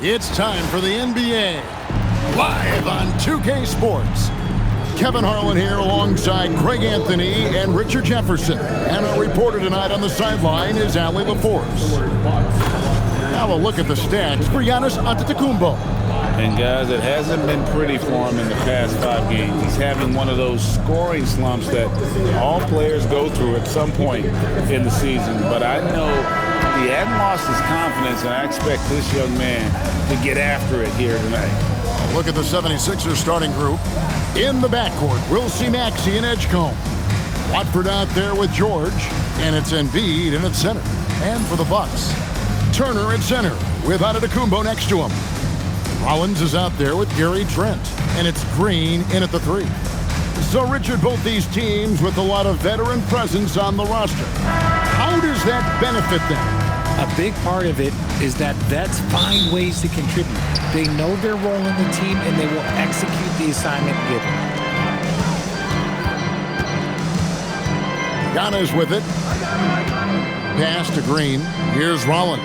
It's time for the NBA, live on 2K Sports. Kevin Harlan here alongside Greg Anthony and Richard Jefferson. And our reporter tonight on the sideline is Ali LaForce. Now a look at the stats for Giannis Antetokounmpo. And guys, it hasn't been pretty for him in the past 5 games. He's having one of those scoring slumps that all players go through at some point in the season. But I know he hadn't lost his confidence, and I expect this young man to get after it here tonight. Look at the 76ers starting group. In the backcourt, we'll see Maxey and Edgecombe. Watford out there with George, and it's Embiid in at center. And for the Bucks, Turner at center with Antetokounmpo next to him. Rollins is out there with Gary Trent, and it's Green in at the 3. So, Richard, both these teams with a lot of veteran presence on the roster. How does that benefit them? A big part of it is that vets find ways to contribute. They know their role in the team, and they will execute the assignment given. Giannis with it. Pass to Green. Here's Rollins.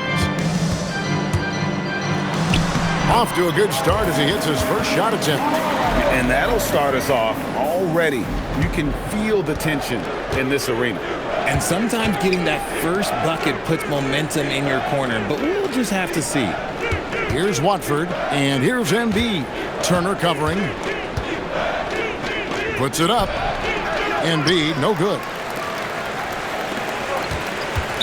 Off to a good start as he hits his first shot attempt. And that'll start us off already. You can feel the tension in this arena. And sometimes getting that first bucket puts momentum in your corner, but we'll just have to see. Here's Watford, and here's Embiid. Turner covering. Puts it up. Embiid, no good.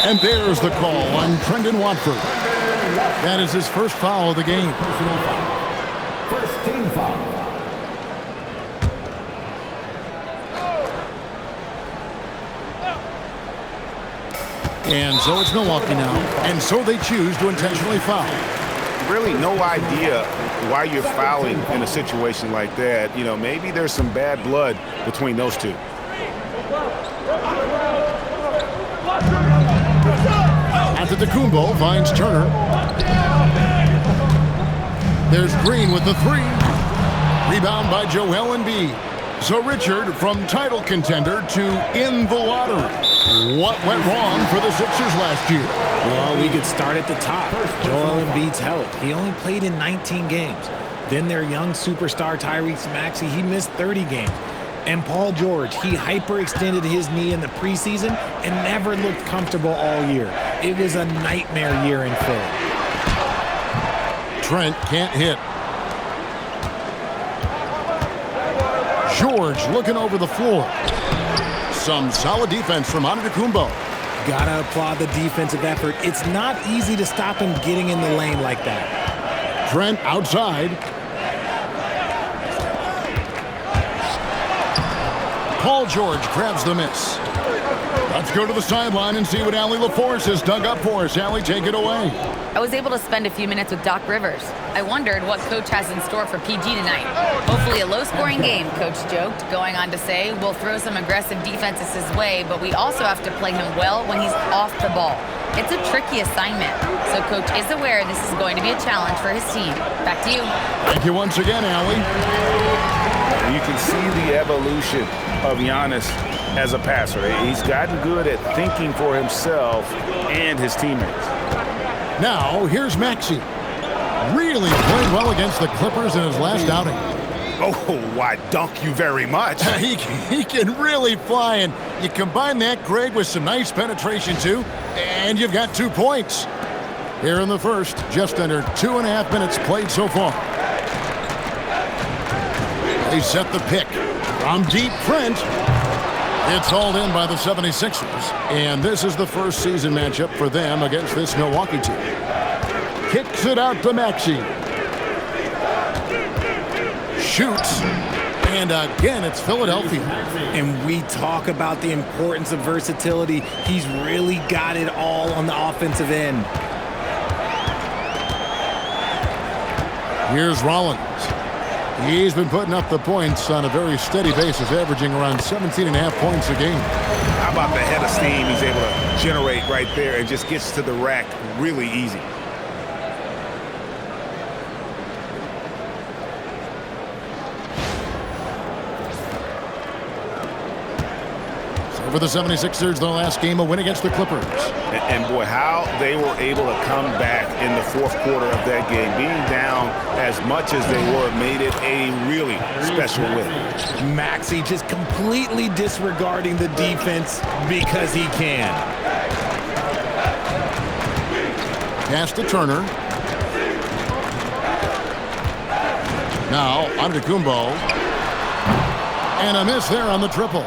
And there's the call on Brendan Watford. That is his first foul of the game. First team foul. And so it's Milwaukee now. And so they choose to intentionally foul. Really no idea why you're fouling in a situation like that. You know, maybe there's some bad blood between those two. Antetokounmpo finds Turner. There's Green with the 3. Rebound by Joel Embiid. So, Richard, from title contender to in the lottery. What went wrong for the Sixers last year? Well, we could start at the top. Joel Embiid's health. He only played in 19 games. Then their young superstar Tyrese Maxey, he missed 30 games. And Paul George, he hyperextended his knee in the preseason and never looked comfortable all year. It was a nightmare year in Philly. Trent can't hit. George looking over the floor. Some solid defense from Antetokounmpo. Gotta applaud the defensive effort. It's not easy to stop him getting in the lane like that. Trent outside. Paul George grabs the miss. Let's go to the sideline and see what Ali LaForce has dug up for us. Ali, take it away. I was able to spend a few minutes with Doc Rivers. I wondered what Coach has in store for PG tonight. Hopefully a low-scoring game, Coach joked, going on to say, we'll throw some aggressive defenses his way, but we also have to play him well when he's off the ball. It's a tricky assignment, so Coach is aware this is going to be a challenge for his team. Back to you. Thank you once again, Ali. You can see the evolution of Giannis as a passer. He's gotten good at thinking for himself and his teammates. Now, here's Maxey. Really played well against the Clippers in his last outing. Oh, why, dunk you very much. He can really fly, and you combine that, Greg, with some nice penetration, too, and you've got 2 points. Here in the first, just under 2.5 minutes played so far. They set the pick. From deep, Trent. It's hauled in by the 76ers, and this is the first season matchup for them against this Milwaukee team. Kicks it out to Maxey. Shoots, and again, it's Philadelphia. And we talk about the importance of versatility. He's really got it all on the offensive end. Here's Rollins. He's been putting up the points on a very steady basis, averaging around 17.5 points a game. How about the head of steam he's able to generate right there and just gets to the rack really easy. for the 76ers, their last game, a win against the Clippers. And boy, how they were able to come back in the fourth quarter of that game. Being down as much as they were made it a really special win. Maxey just completely disregarding the defense because he can. Pass to Turner. Now, Antetokounmpo. And a miss there on the triple.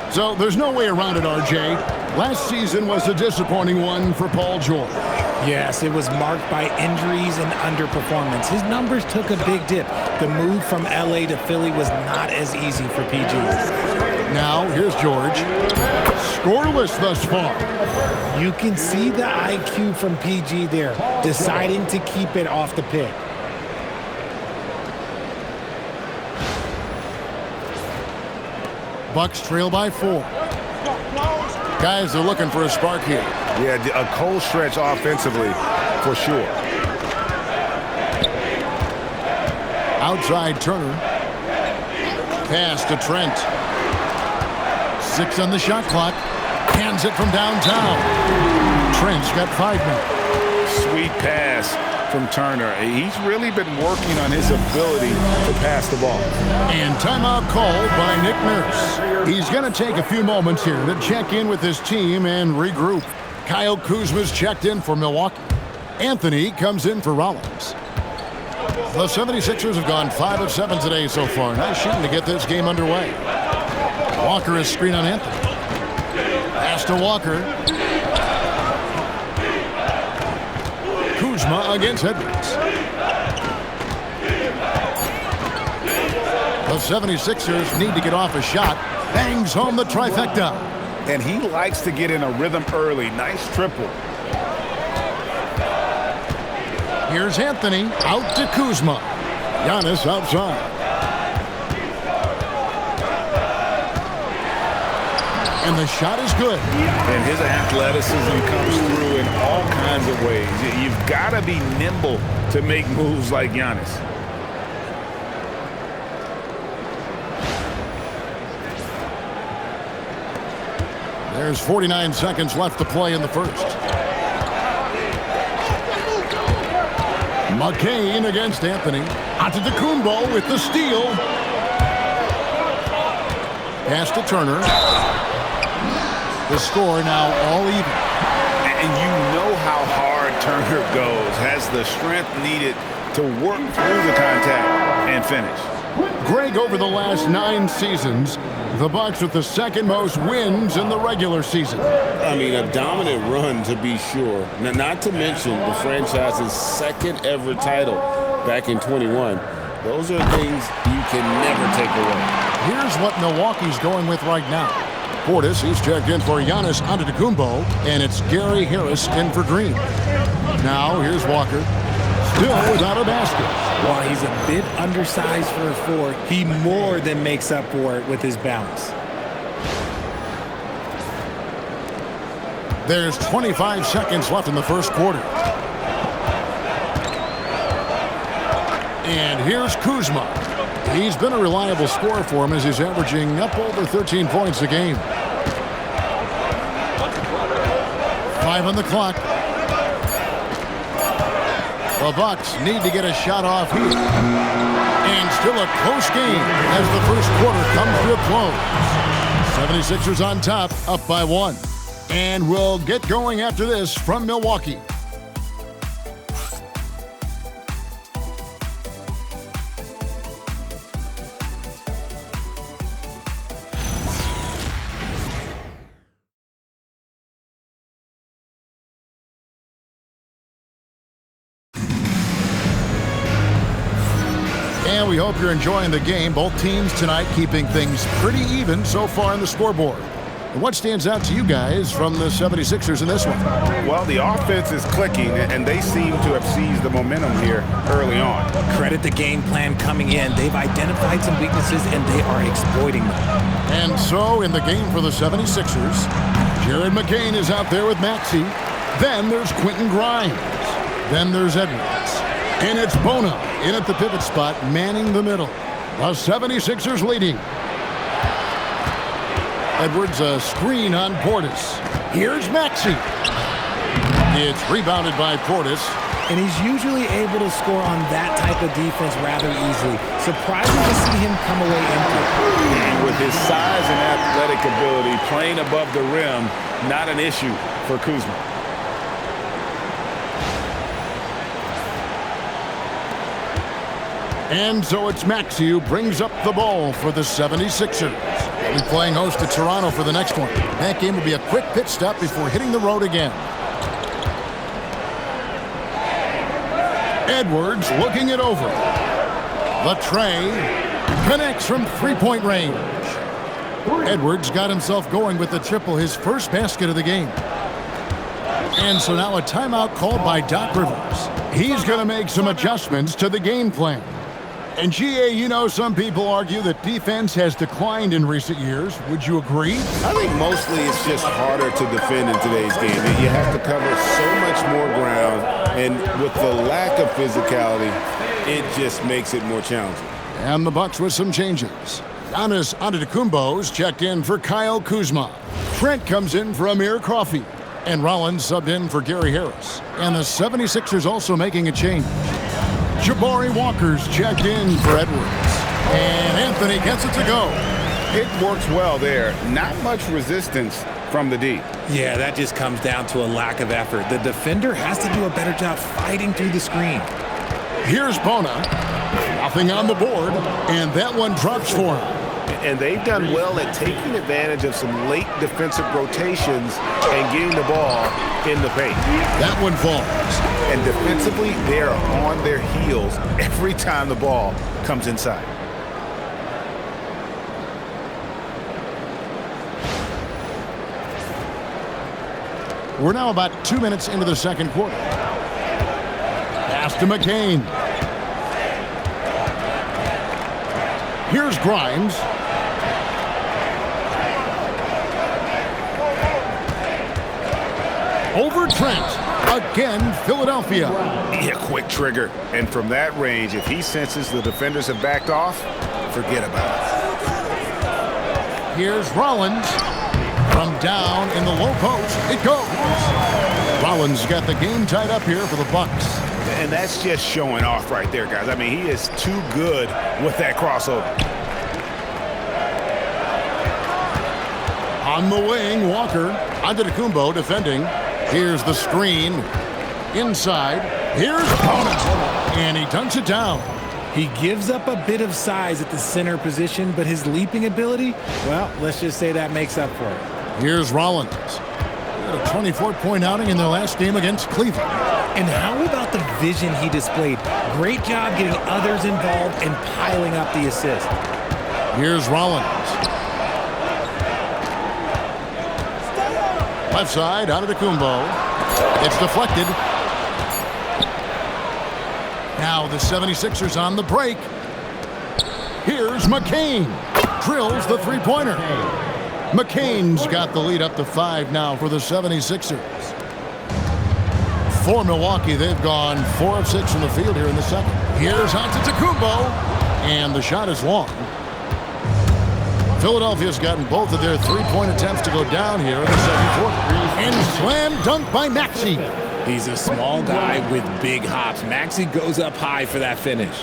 So there's no way around it, RJ. Last season was a disappointing one for Paul George. Yes, it was marked by injuries and underperformance. His numbers took a big dip. The move from LA to Philly was not as easy for PG. Now, here's George. Scoreless thus far. You can see the IQ from PG there, deciding to keep it off the pick. Bucks trail by 4. Guys are looking for a spark here. Yeah, a cold stretch offensively for sure. Outside Turner. Pass to Trent. 6 on the shot clock. Hands it from downtown. Trent's got 5 now. Sweet pass from Turner. He's really been working on his ability to pass the ball. And timeout called by Nick Nurse. He's going to take a few moments here to check in with his team and regroup. Kyle Kuzma's checked in for Milwaukee. Anthony comes in for Rollins. The 76ers have gone 5 of 7 today so far. Nice shooting to get this game underway. Walker is screen on Anthony. Pass to Walker. Kuzma against Edwards. The 76ers need to get off a shot. Bangs home the trifecta. And he likes to get in a rhythm early. Nice triple. Here's Anthony. Out to Kuzma. Giannis outside. And the shot is good. And his athleticism comes through in all kinds of ways. You've got to be nimble to make moves like Giannis. There's 49 seconds left to play in the first. McCain against Anthony. Antetokounmpo with the steal. Pass to Turner. The score now all even. And you know how hard Turner goes. Has the strength needed to work through the contact and finish. Greg, over the last 9 seasons, the Bucks with the second most wins in the regular season. I mean, a dominant run to be sure. Not to mention the franchise's second ever title back in 21. Those are things you can never take away. Here's what Milwaukee's going with right now. Portis, he's checked in for Giannis Antetokounmpo, and it's Gary Harris in for Green. Now, here's Walker. Still without a basket. While he's a bit undersized for a 4, he more than makes up for it with his bounce. There's 25 seconds left in the first quarter. And here's Kuzma. He's been a reliable scorer for him as he's averaging up over 13 points a game. 5 on the clock. The Bucks need to get a shot off here. And still a close game as the first quarter comes to a close. 76ers on top, up by 1. And we'll get going after this from Milwaukee. And we hope you're enjoying the game. Both teams tonight keeping things pretty even so far on the scoreboard. And what stands out to you guys from the 76ers in this one? Well, the offense is clicking, and they seem to have seized the momentum here early on. Credit the game plan coming in. They've identified some weaknesses, and they are exploiting them. And so in the game for the 76ers, Jared McCain is out there with Maxey. Then there's Quentin Grimes. Then there's Edwards. And it's Bona in at the pivot spot, manning the middle. The 76ers leading. Edwards, a screen on Portis. Here's Maxey. It's rebounded by Portis. And he's usually able to score on that type of defense rather easily. Surprising to see him come away empty. And with his size and athletic ability, playing above the rim, not an issue for Kuzma. And so it's Maxey who brings up the ball for the 76ers. They'll be playing host to Toronto for the next one. That game will be a quick pit stop before hitting the road again. Edwards looking it over. The tray connects from three-point range. Edwards got himself going with the triple, his first basket of the game. And so now a timeout called by Doc Rivers. He's going to make some adjustments to the game plan. And GA, you know, some people argue that defense has declined in recent years. Would you agree? I think mostly it's just harder to defend in today's game. You have to cover so much more ground, and with the lack of physicality, it just makes it more challenging. And the Bucks with some changes. Giannis Antetokounmpo's checked in for Kyle Kuzma. Trent comes in for Amir Coffey. And Rollins subbed in for Gary Harris. And the 76ers also making a change. Jabari Walker's checked in for Edwards. And Anthony gets it to go. It works well there. Not much resistance from the D. Yeah, that just comes down to a lack of effort. The defender has to do a better job fighting through the screen. Here's Bona. Nothing on the board. And that one drops for him. And they've done well at taking advantage of some late defensive rotations and getting the ball in the paint. That one falls. And defensively, they are on their heels every time the ball comes inside. We're now about 2 minutes into the second quarter. Pass to McCain. Here's Grimes. Over Trent. Again, Philadelphia. Yeah, quick trigger. And from that range, if he senses the defenders have backed off, forget about it. Here's Rollins. From down in the low post, it goes. Rollins got the game tied up here for the Bucks. And that's just showing off right there, guys. I mean, he is too good with that crossover. On the wing, Walker. Antetokounmpo defending. Here's the screen. Inside. Here's Bona. And he dunks it down. He gives up a bit of size at the center position, but his leaping ability, well, let's just say that makes up for it. Here's Rollins. He had a 24-point outing in their last game against Cleveland. And how about the vision he displayed? Great job getting others involved and piling up the assist. Here's Rollins. Left side, Antetokounmpo. It's deflected. Now the 76ers on the break. Here's McCain. Drills the three-pointer. McCain's got the lead up to 5 now for the 76ers. For Milwaukee, they've gone 4 of 6 from the field here in the second. Here's Antetokounmpo. And the shot is long. Philadelphia's gotten both of their three-point attempts to go down here in the second quarter. And slam dunk by Maxey. He's a small guy with big hops. Maxey goes up high for that finish.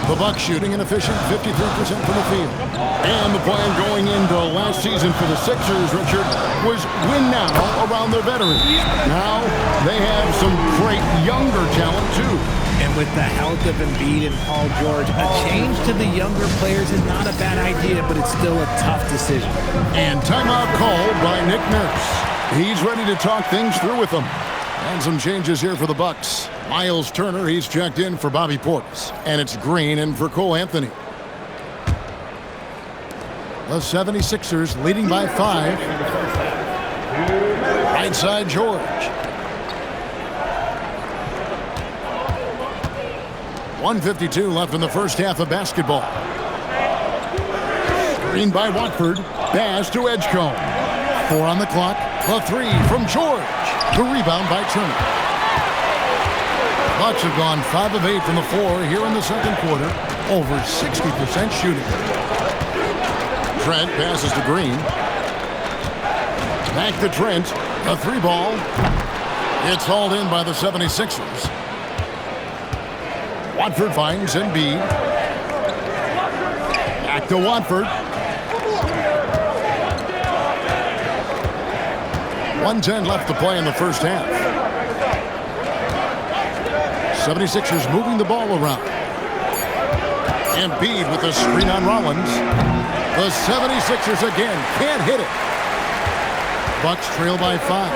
The Bucks shooting an efficient 53% from the field. And the plan going into last season for the Sixers, Richard, was win now around their veterans. Now they have some great younger talent, too. And with the health of Embiid and Paul George, a change to the younger players is not a bad idea, but it's still a tough decision. And timeout called by Nick Nurse. He's ready to talk things through with them. And some changes here for the Bucks. Miles Turner, he's checked in for Bobby Portis. And it's Green in for Cole Anthony. The 76ers leading by 5. Right side, George. 1:52 left in the first half of basketball. Screen by Watford. Pass to Edgecombe. 4 on the clock. The 3 from George. The rebound by Turner. Bucks have gone 5 of 8 from the floor here in the second quarter. over 60% shooting. Trent passes to Green. Back to Trent. A 3-ball. It's hauled in by the 76ers. Watford finds Embiid. Back to Watford. 1:10 left to play in the first half. 76ers moving the ball around. Embiid with a screen on Rollins. The 76ers again can't hit it. Bucks trail by 5.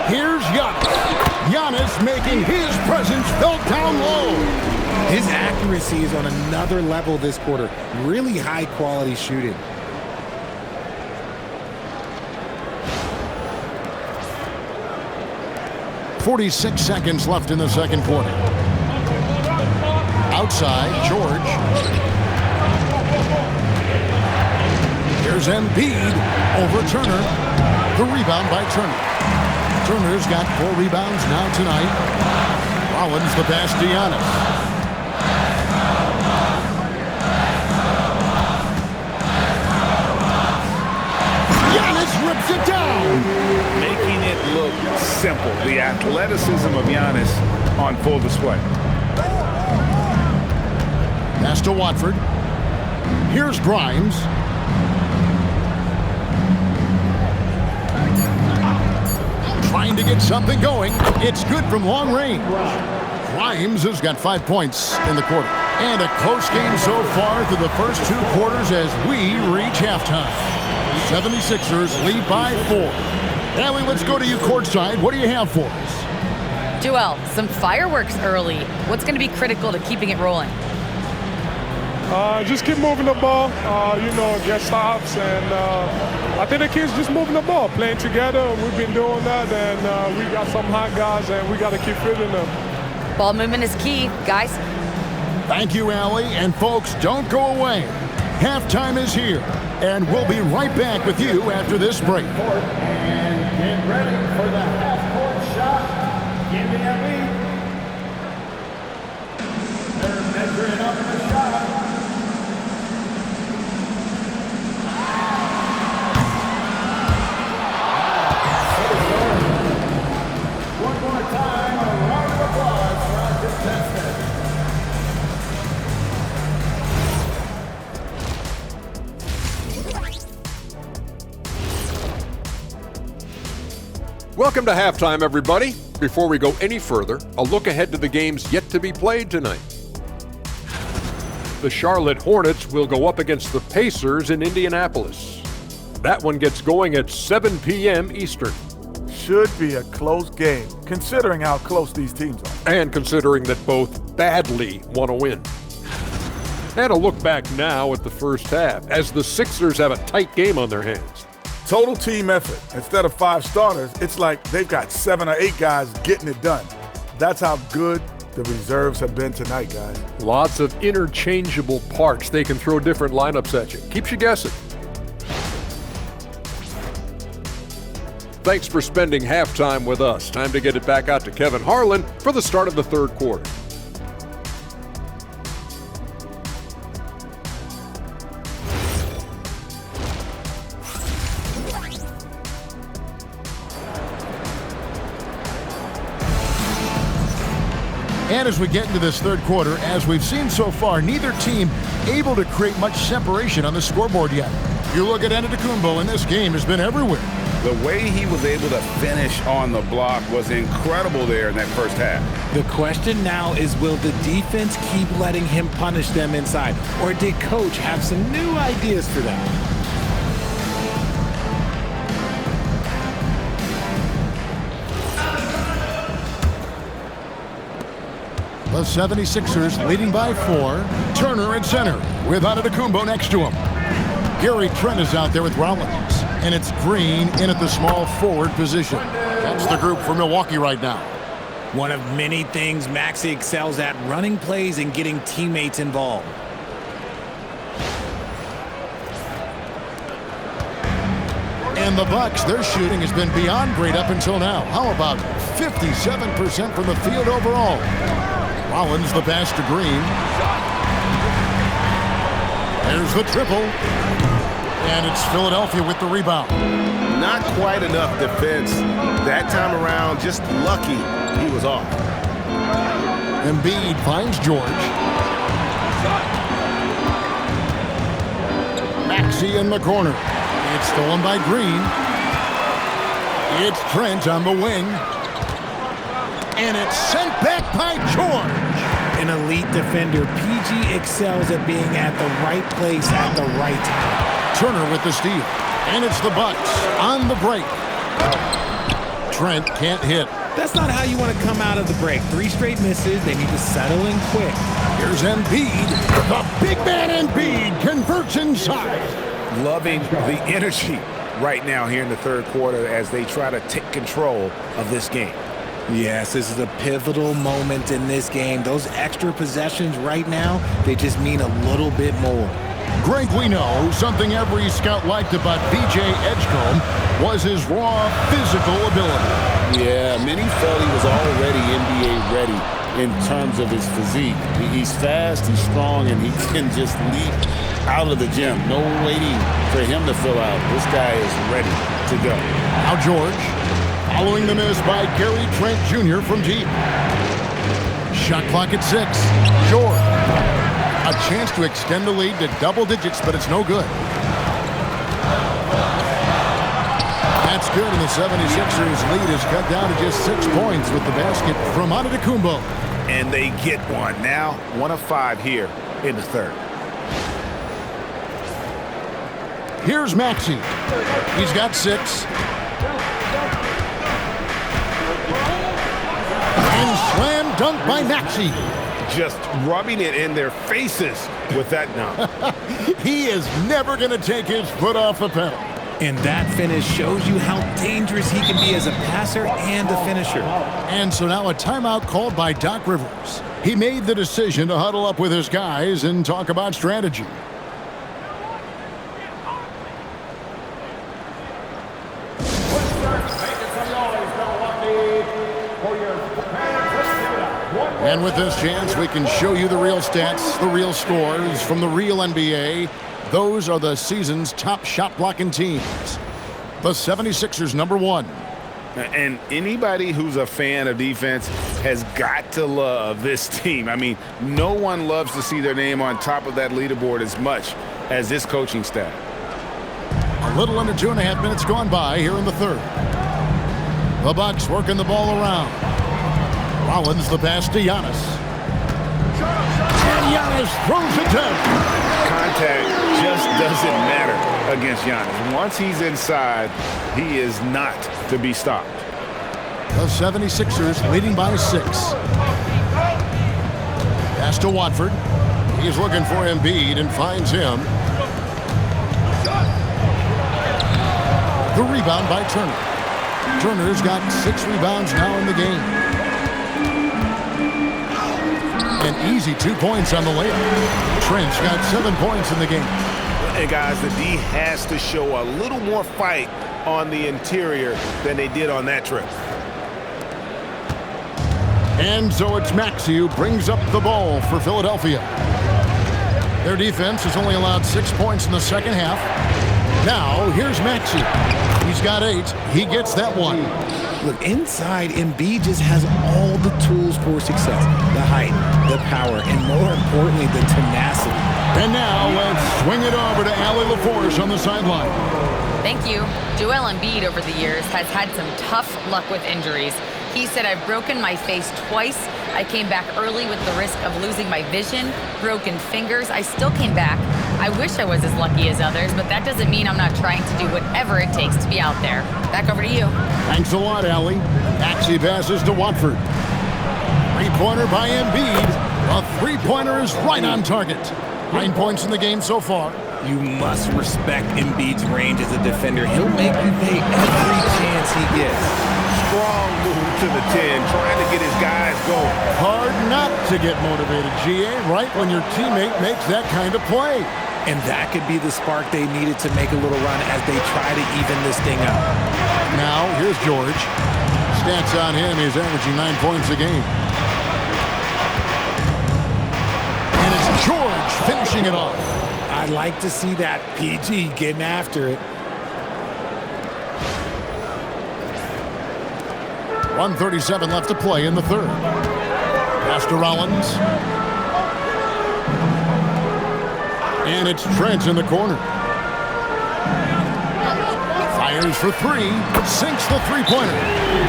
Here's Giannis. Giannis making his presence felt down low. His accuracy is on another level this quarter. Really high quality shooting. .46 seconds left in the second quarter. Outside, George. Here's Embiid over Turner. The rebound by Turner. Turner's got 4 rebounds now tonight. Rollins the pass to Giannis. Giannis rips it down. Making it look simple. The athleticism of Giannis on full display. Pass to Watford. Here's Grimes. Trying to get something going. It's good from long range. Grimes has got 5 points in the quarter. And a close game so far through the first 2 quarters as we reach halftime. 76ers lead by 4. Allie, let's go to you courtside. What do you have for us? Joel, some fireworks early. What's going to be critical to keeping it rolling? Just keep moving the ball, get stops, and I think the kids just moving the ball, playing together. We've been doing that, and we got some hot guys, and we got to keep fitting them. Ball movement is key, guys. Thank you, Allie. And folks, don't go away. Halftime is here, and we'll be right back with you after this break. And get ready for the half-court shot. Give me a beat. They're measuring up the shot. One more time, a round of applause for our contestants. Welcome to halftime, everybody. Before we go any further, a look ahead to the games yet to be played tonight. The Charlotte Hornets will go up against the Pacers in Indianapolis. That one gets going at 7 p.m. Eastern. Should be a close game, considering how close these teams are. And considering that both badly want to win. And a look back now at the first half, as the Sixers have a tight game on their hands. Total team effort. Instead of 5 starters, it's like they've got 7 or 8 guys getting it done. That's how good the reserves have been tonight, guys. Lots of interchangeable parts. They can throw different lineups at you. Keeps you guessing. Thanks for spending halftime with us. Time to get it back out to Kevin Harlan for the start of the third quarter. And as we get into this third quarter, as we've seen so far, neither team able to create much separation on the scoreboard yet. You look at Antetokounmpo, and this game has been everywhere. The way he was able to finish on the block was incredible there in that first half. The question now is, will the defense keep letting him punish them inside? Or did Coach have some new ideas for them? The 76ers leading by 4. Turner at center with Antetokounmpo next to him. Gary Trent is out there with Rollins. And it's Green in at the small forward position. That's the group for Milwaukee right now. One of many things Maxey excels at, running plays and getting teammates involved. And the Bucks, their shooting has been beyond great up until now. How about 57% from the field overall? Rollins the pass to Green. There's the triple. And it's Philadelphia with the rebound. Not quite enough defense that time around. Just lucky he was off. Embiid finds George. Maxey in the corner. It's stolen by Green. It's Trent on the wing. And it's sent back by George. An elite defender, PG excels at being at the right place at the right time. Turner with the steal. And it's the Bucks on the break. Trent can't hit. That's not how you want to come out of the break. 3 straight misses. They need to settle in quick. Here's Embiid. The big man Embiid converts inside. Loving the energy right now here in the third quarter as they try to take control of this game. Yes, this is a pivotal moment in this game. Those extra possessions right now, they just mean a little bit more. Greg, we know something every scout liked about B.J. Edgecombe was his raw physical ability. Yeah, many felt he was already NBA ready in terms of his physique. He's fast, he's strong, and he can just leap out of the gym. No waiting for him to fill out. This guy is ready to go. Now George, following the miss by Gary Trent Jr. from deep. Shot clock at 6. George. A chance to extend the lead to double digits, but it's no good. That's good, and the 76ers lead is cut down to just 6 points with the basket from Antetokounmpo. And they get one. Now 1 of 5 here in the third. Here's Maxey. He's got 6. And slam dunk by Maxey. Just rubbing it in their faces with that dunk. He is never going to take his foot off the pedal. And that finish shows you how dangerous he can be as a passer and a finisher. And so now a timeout called by Doc Rivers. He made the decision to huddle up with his guys and talk about strategy. And with this chance, we can show you the real stats, the real scores from the real NBA. Those are the season's top shot blocking teams. The 76ers, number 1. And anybody who's a fan of defense has got to love this team. I mean, no one loves to see their name on top of that leaderboard as much as this coaching staff. A little under 2.5 minutes gone by here in the third. The Bucks working the ball around. Rollins the pass to Giannis. And Giannis throws it down. Contact just doesn't matter against Giannis. Once he's inside, he is not to be stopped. The 76ers leading by 6. Pass to Watford. He's looking for Embiid and finds him. The rebound by Turner. Turner's got 6 rebounds now in the game. An easy 2 points on the layup. Trent's got 7 points in the game. And guys, the D has to show a little more fight on the interior than they did on that trip. And so it's Maxey who brings up the ball for Philadelphia. Their defense has only allowed 6 points in the second half. Now, here's Maxey. He's got 8. He gets that one. Look, inside, Embiid just has all the tools for success. The height, the power, and more importantly, the tenacity. And now, let's swing it over to Allie LaForce on the sideline. Thank you. Joel Embiid over the years has had some tough luck with injuries. He said, I've broken my face twice. I came back early with the risk of losing my vision, broken fingers. I still came back. I wish I was as lucky as others, but that doesn't mean I'm not trying to do whatever it takes to be out there. Back over to you. Thanks a lot, Allie. Maxey passes to Watford. 3-pointer by Embiid. A 3-pointer is right on target. 9 points in the game so far. You must respect Embiid's range as a defender. He'll make you pay every chance he gets. Strong move to the 10, trying to get his guys going. Hard not to get motivated, GA, right when your teammate makes that kind of play. And that could be the spark they needed to make a little run as they try to even this thing up. Now, here's George. Stats on him, he's averaging 9 points a game. George finishing it off. I'd like to see that. PG getting after it. 1:37 left to play in the third. Pass to Rollins. And it's Trent in the corner. Fires for three. Sinks the three-pointer.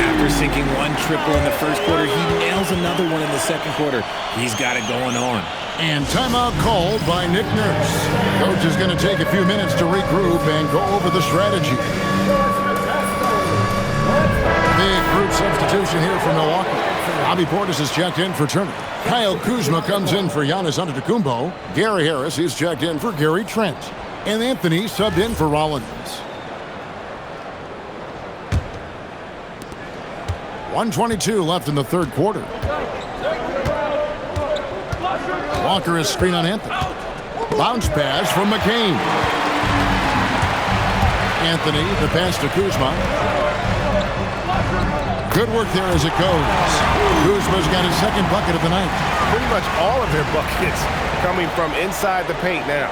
After sinking one triple in the first quarter, he nails another one in the second quarter. He's got it going on. And timeout called by Nick Nurse. Coach is going to take a few minutes to regroup and go over the strategy. Big group substitution here for Milwaukee. Bobby Portis is checked in for Turner. Kyle Kuzma comes in for Giannis Antetokounmpo. Gary Harris is checked in for Gary Trent. And Anthony subbed in for Rollins. 1:22 left in the third quarter. Walker is screen on Anthony. Bounce pass from McCain. Anthony, the pass to Kuzma. Good work there as it goes. Kuzma's got his second bucket of the night. Pretty much all of their buckets coming from inside the paint now.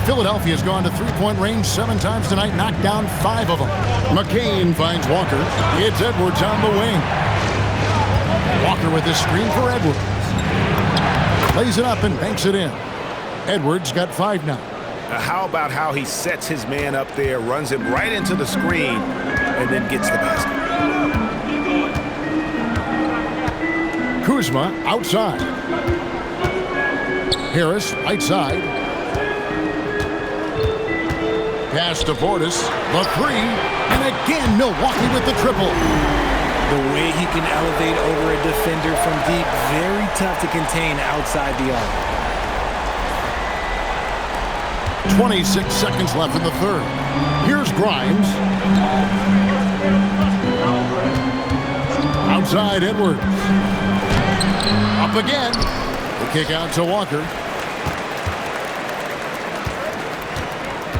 Philadelphia's gone to three-point range 7 times tonight, knocked down 5 of them. McCain finds Walker. It's Edwards on the wing. Walker with his screen for Edwards. Plays it up and banks it in. Edwards got 5 now. How about how he sets his man up there, runs him right into the screen, and then gets the basket. Kuzma outside. Harris right side. Pass to Portis, the three, and again Milwaukee with the triple. The way he can elevate over a defender from deep, very tough to contain outside the arc. 26 seconds left in the third. Here's Grimes. Outside Edwards. Up again. The kick out to Walker.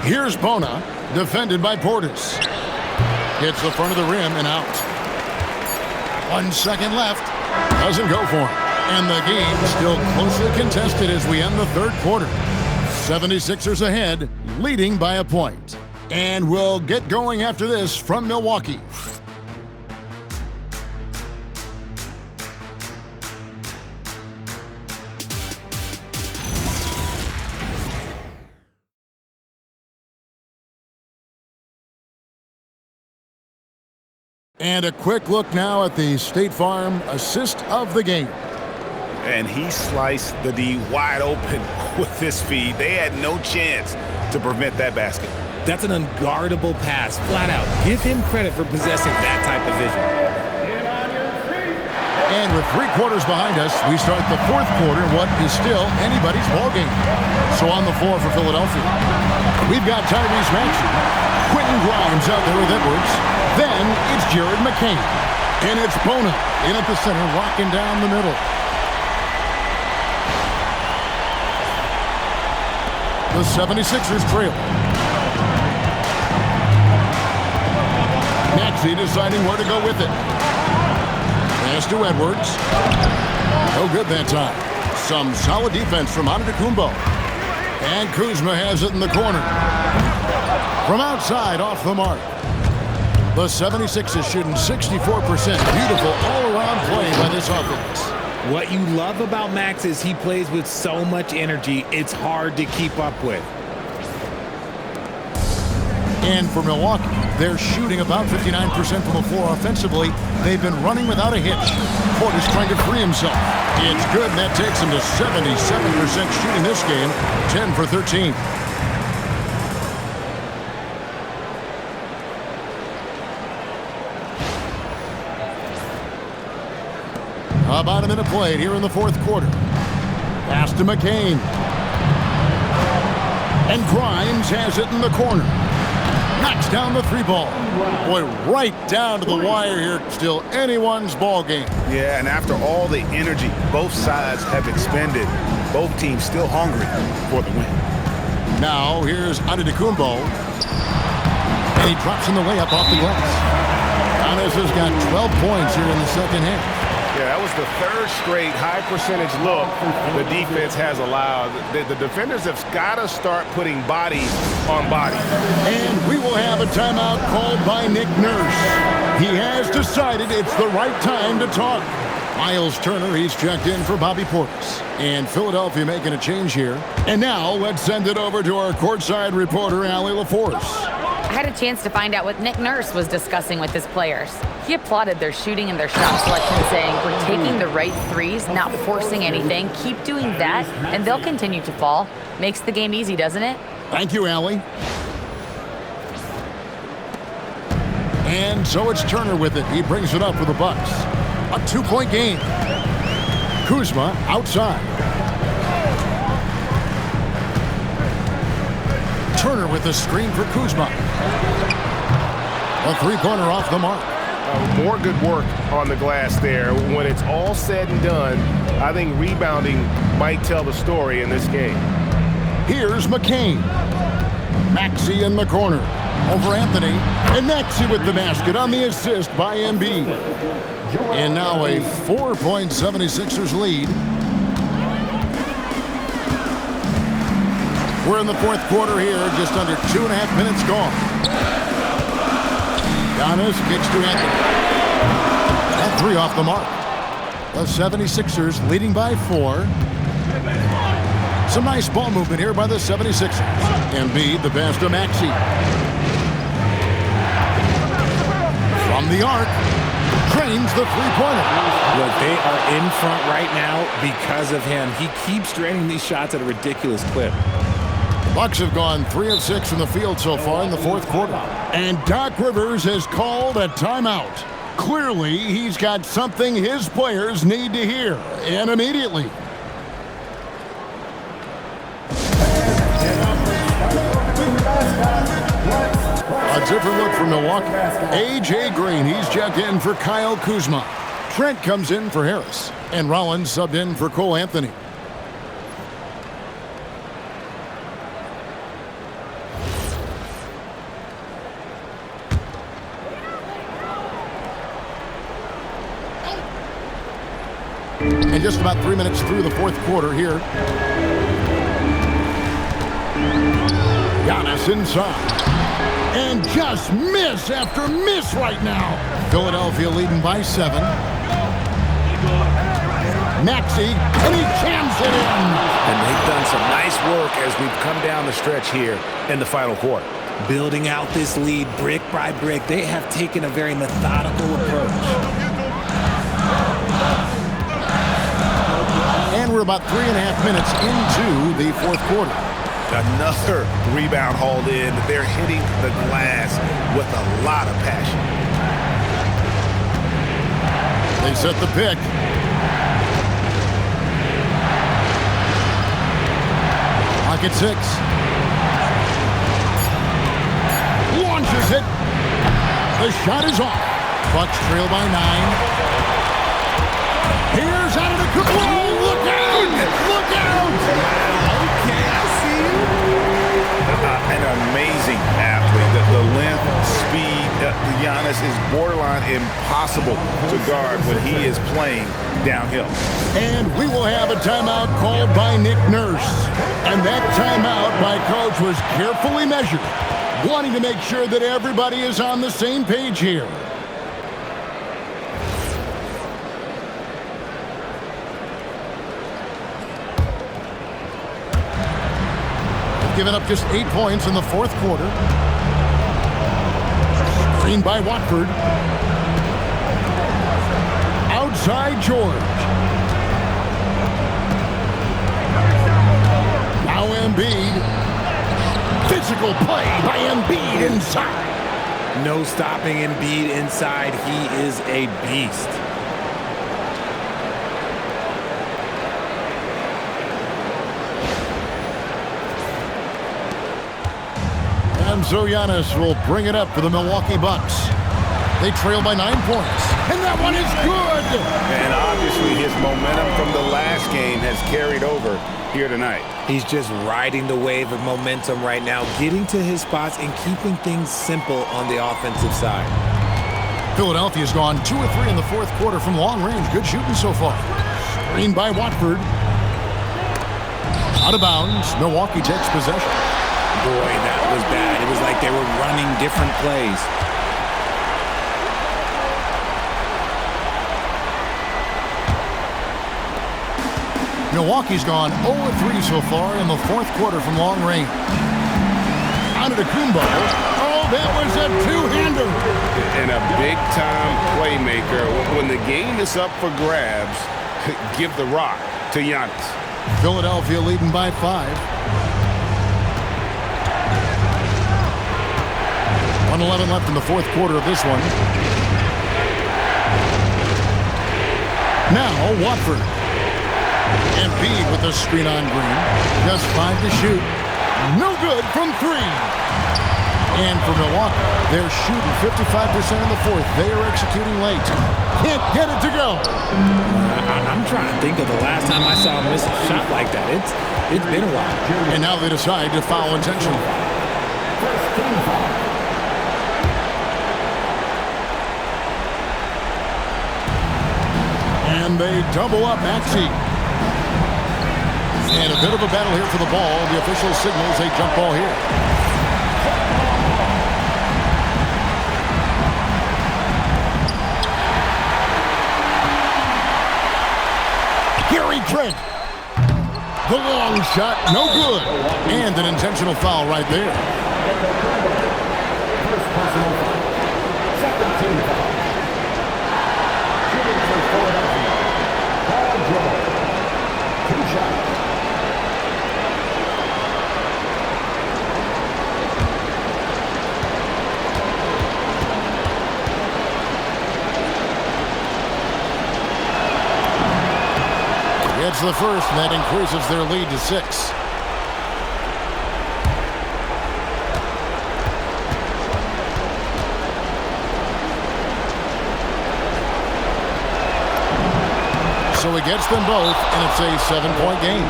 Here's Bona, defended by Portis. Hits the front of the rim and out. 1 second left. Doesn't go for him. And the game still closely contested as we end the third quarter. 76ers ahead, leading by a point. And we'll get going after this from Milwaukee. And a quick look now at the State Farm assist of the game. And he sliced the D wide open with this feed. They had no chance to prevent that basket. That's an unguardable pass, flat out. Give him credit for possessing that type of vision. And with 3 quarters behind us, we start the fourth quarter, what is still anybody's ballgame. So on the floor for Philadelphia, we've got Tyrese Maxey, Quentin Grimes out there with Edwards. Then it's Jared McCain. And it's Bona in at the center, locking down the middle. The 76ers trail. Maxey deciding where to go with it. Pass to Edwards. No good that time. Some solid defense from Antetokounmpo. And Kuzma has it in the corner. From outside, off the mark. The 76ers shooting 64%. Beautiful all-around play by this offense. What you love about Max is he plays with so much energy, it's hard to keep up with. And for Milwaukee, they're shooting about 59% from the floor offensively. They've been running without a hitch. Portis trying to free himself. It's good, and that takes him to 77% shooting this game, 10 for 13. About a minute played here in the fourth quarter. Pass to McCain. And Grimes has it in the corner. Knocks down the 3-ball. Boy, right down to the wire here. Still anyone's ball game. Yeah, and after all the energy both sides have expended, both teams still hungry for the win. Now here's Antetokounmpo. And he drops in the layup off the glass. Giannis has got 12 points here in the second half. Yeah, that was the third straight high percentage look the defense has allowed. The defenders have got to start putting body on body. And we will have a timeout called by Nick Nurse. He has decided it's the right time to talk. Miles Turner, he's checked in for Bobby Portis. And Philadelphia making a change here. And now let's send it over to our courtside reporter, Allie LaForce. I had a chance to find out what Nick Nurse was discussing with his players. He applauded their shooting and their shot selection, saying, "We're taking the right threes, not forcing anything. Keep doing that, and they'll continue to fall." Makes the game easy, doesn't it? Thank you, Allie. And so it's Turner with it. He brings it up for the Bucks. A 2-point game. Kuzma outside. Turner with the screen for Kuzma. A three-pointer off the mark. More good work on the glass there. When it's all said and done, I think rebounding might tell the story in this game. Here's McCain. Maxey in the corner. Over Anthony. And Maxey with the basket on the assist by Embiid. And now a 4-point 76ers lead. We're in the fourth quarter here, just under 2.5 minutes gone. Giannis kicks to Anthony. That three off the mark. The 76ers leading by 4. Some nice ball movement here by the 76ers. Embiid, the pass to Maxey. From the arc, drains the three-pointer. Look, they are in front right now because of him. He keeps draining these shots at a ridiculous clip. Bucks have gone 3 of 6 from the field so far in the fourth quarter. And Doc Rivers has called a timeout. Clearly, he's got something his players need to hear, and immediately. A different look for Milwaukee. A.J. Green, he's checked in for Kyle Kuzma. Trent comes in for Harris. And Rollins subbed in for Cole Anthony. And just about 3 minutes through the fourth quarter here. Giannis inside. And just miss after miss right now. Philadelphia leading by 7. Maxey, and he jams it in. And they've done some nice work as we've come down the stretch here in the final quarter. Building out this lead brick by brick, they have taken a very methodical approach. And we're about 3.5 minutes into the fourth quarter. Another rebound hauled in. They're hitting the glass with a lot of passion. They set the pick. Clock at 6. Launches it. The shot is off. Bucks trail by 9. Here's Antetokounmpo. Look out! Look out! Okay, I see you. An amazing athlete. The length, speed, Giannis is borderline impossible to guard when he is playing downhill. And we will have a timeout called by Nick Nurse. And that timeout by Coach was carefully measured, wanting to make sure that everybody is on the same page here. Giving up just 8 points in the fourth quarter. Screen by Watford. Outside George. Now Embiid. Physical play by Embiid inside. No stopping Embiid inside. He is a beast. And so Giannis will bring it up for the Milwaukee Bucks. They trail by 9 points. and that one is good. And obviously his momentum from the last game has carried over here tonight. He's just riding the wave of momentum right now, getting to his spots and keeping things simple on the offensive side. Philadelphia's gone 2 or 3 in the fourth quarter from long range. Good shooting so far. Screen by Watford. Out of bounds. Milwaukee takes possession. Boy, that was bad. It was like they were running different plays. Milwaukee's gone 0-3 so far in the fourth quarter from long range. On to Kumbo. Oh, that was a two-hander. And a big-time playmaker. When the game is up for grabs, give the rock to Giannis. Philadelphia leading by 5. 1:11 left in the fourth quarter of this one. Now, Watford. Embiid with the screen on Green. Just 5 to shoot. No good from 3. And for Milwaukee, they're shooting 55% in the fourth. They are executing late. Can't get it to go. I'm trying to think of the last time I saw him miss a shot like that. It's been a while. And now they decide to foul intentionally. And they double up Maxey. And a bit of a battle here for the ball. The official signals a jump ball here. Gary Trent. The long shot, no good. And an intentional foul right there. First personal foul. Second team foul. Shooting for Philadelphia. Paul George. 2 shots. It's the first, and that increases their lead to 6. So he gets them both, and it's a 7-point game.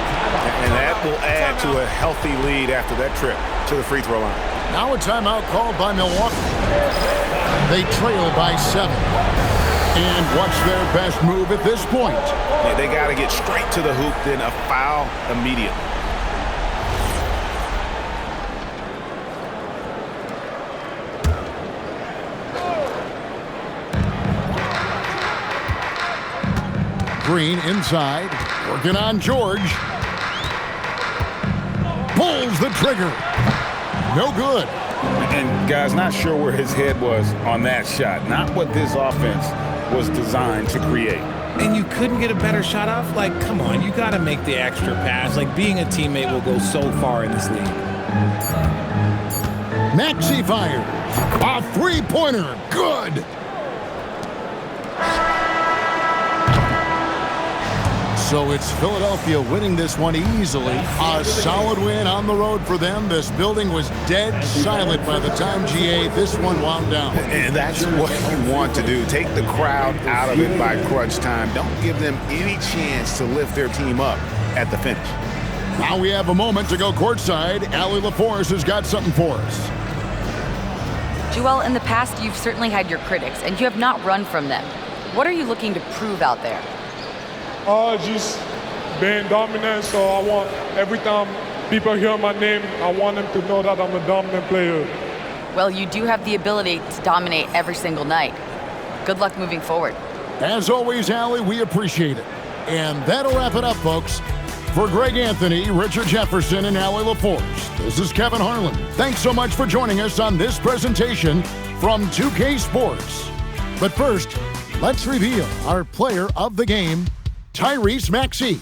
And that will add to a healthy lead after that trip to the free throw line. Now a timeout called by Milwaukee. They trail by 7. And what's their best move at this point? Yeah, they got to get straight to the hoop, then a foul immediately. Green inside, working on George. Pulls the trigger. No good. And guys, not sure where his head was on that shot. Not what this offense was designed to create. And you couldn't get a better shot off? Like, come on, you got to make the extra pass. Like, being a teammate will go so far in this league. Maxey fires. A three-pointer. Good. So it's Philadelphia winning this one easily. A solid win on the road for them. This building was dead silent by the time, GA, this one wound down. And that's what you want to do. Take the crowd out of it by crunch time. Don't give them any chance to lift their team up at the finish. Now we have a moment to go courtside. Allie LaForce has got something for us. Joel, in the past, you've certainly had your critics, and you have not run from them. What are you looking to prove out there? Just being dominant, so I want, every time people hear my name, I want them to know that I'm a dominant player. Well, you do have the ability to dominate every single night. Good luck moving forward. As always, Allie, we appreciate it. And that'll wrap it up, folks. For Greg Anthony, Richard Jefferson, and Allie LaForce, this is Kevin Harlan. Thanks so much for joining us on this presentation from 2K Sports. But first, let's reveal our player of the game, Tyrese Maxey.